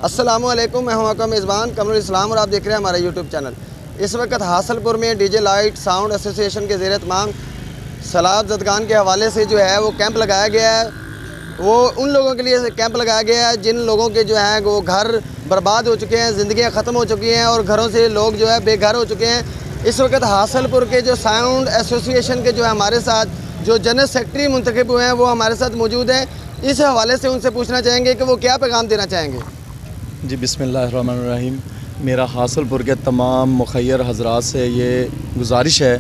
अस्सलामुअलैकुम, मैं हूं आपका मेज़बान कमरुल इस्लाम और आप देख रहे हैं हमारा यूट्यूब चैनल। इस वक्त हासलपुर में डीजे लाइट साउंड एसोसिएशन के ज़ेर तमाम सैलाब ज़दगान के हवाले से जो है वो कैंप लगाया गया है। वो उन लोगों के लिए कैंप लगाया गया है जिन लोगों के जो है वो घर बर्बाद हो चुके हैं, ज़िंदगियाँ ख़त्म हो चुकी हैं और घरों से लोग जो है बेघर हो चुके हैं। इस वक्त हासलपुर के जो साउंड एसोसिएशन के जो है हमारे साथ जो जनरल सेक्रेटरी मुंतखब हुए हैं वो हमारे साथ मौजूद हैं। इस हवाले से उनसे पूछना चाहेंगे कि वो क्या पैगाम देना चाहेंगे। जी बिस्मिल्लाहिर्रहमानिर्रहीम। मेरा हासलपुर के तमाम मुखैर हज़रात से ये गुजारिश है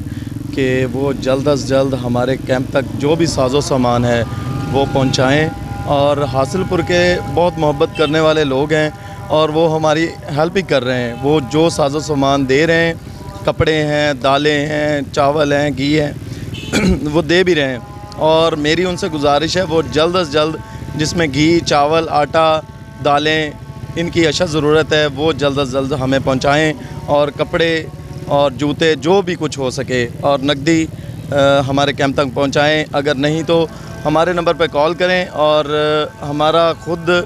कि वो जल्द अज़ जल्द हमारे कैंप तक जो भी साजो सामान है वो पहुंचाएं। और हासलपुर के बहुत मोहब्बत करने वाले लोग हैं और वो हमारी हेल्प ही कर रहे हैं। वो जो साजो सामान दे रहे हैं, कपड़े हैं, दालें हैं, चावल हैं, घी है वो दे भी रहे हैं। और मेरी उनसे गुजारिश है वो जल्द अज़ जल्द जिसमें घी, चावल, आटा, दालें इनकी अशद ज़रूरत है वो जल्द अज़ जल्द हमें पहुंचाएं। और कपड़े और जूते जो भी कुछ हो सके और नकदी हमारे कैंप तक पहुंचाएं। अगर नहीं तो हमारे नंबर पर कॉल करें और हमारा खुद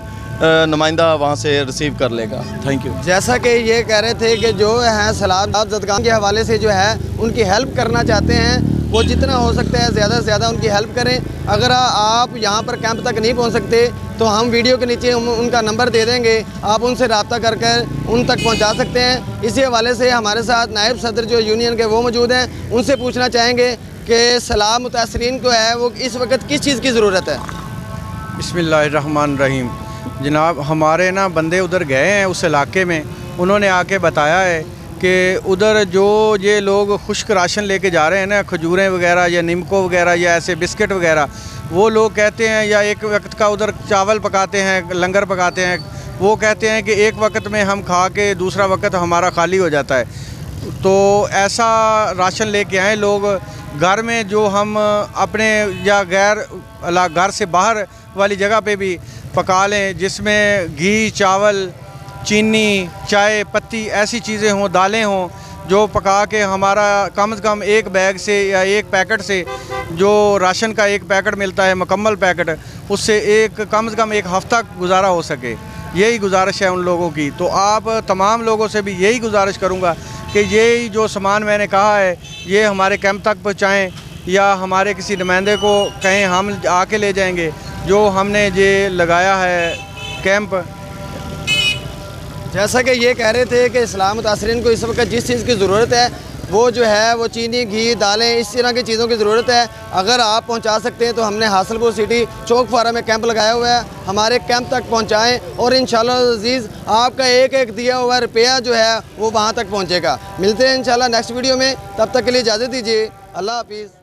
नुमाइंदा वहाँ से रिसीव कर लेगा। Thank you. जैसा कि ये कह रहे थे कि जो हैं सैलाब ज़दगान के हवाले से जो है उनकी हेल्प करना चाहते हैं, वो जितना हो सकता है ज़्यादा से ज़्यादा उनकी हेल्प करें। अगर आप यहाँ पर कैंप तक नहीं पहुँच सकते तो हम वीडियो के नीचे उनका नंबर दे देंगे, आप उनसे रब्ता कर उन तक पहुँचा सकते हैं। इसी हवाले से हमारे साथ नायब सदर जो यूनियन के वो मौजूद हैं, उनसे पूछना चाहेंगे कि सैलाब मुतासरीन को है वो इस वक्त किस चीज़ की ज़रूरत है। बिस्मिल्लाहिर्रहमानिर्रहीम। जनाब हमारे ना बंदे उधर गए हैं उस इलाके में, उन्होंने आके बताया है कि उधर जो ये लोग खुश्क राशन लेके जा रहे हैं ना, खजूरें वगैरह या नीमको वगैरह या ऐसे बिस्किट वगैरह, वो लोग कहते हैं या एक वक्त का उधर चावल पकाते हैं, लंगर पकाते हैं, वो कहते हैं कि एक वक्त में हम खा के दूसरा वक्त हमारा खाली हो जाता है। तो ऐसा राशन लेके आए लोग घर में, जो हम अपने या गैर घर से बाहर वाली जगह पे भी पका लें, जिसमें घी, चावल, चीनी, चाय पत्ती ऐसी चीज़ें हों, दालें हों, जो पका के हमारा कम से कम एक बैग से या एक पैकेट से जो राशन का एक पैकेट मिलता है मुकम्मल पैकेट, उससे एक कम से कम एक हफ़्ता गुजारा हो सके। यही गुजारिश है उन लोगों की। तो आप तमाम लोगों से भी यही गुजारिश करूँगा कि यही जो सामान मैंने कहा है ये हमारे कैंप तक पहुँचाएँ या हमारे किसी नुमाइंदे को कहें, हम आके ले जाएंगे। जो हमने ये लगाया है कैंप, जैसा कि ये कह रहे थे कि इस्लाम मुतासरीन को इस वक्त जिस चीज़ की ज़रूरत है वो जो है वो चीनी, घी, दालें, इस तरह की चीज़ों की ज़रूरत है। अगर आप पहुंचा सकते हैं तो हमने हासलपुर सिटी चौक फारा में कैंप लगाया हुआ है, हमारे कैंप तक पहुंचाएं और इंशाल्लाह अज़ीज़ आपका एक एक दिया हुआ रुपया जो है वो वहां तक पहुंचेगा। मिलते हैं इंशाल्लाह नेक्स्ट वीडियो में, तब तक के लिए इजाज़त दीजिए। अल्लाह हाफिज़।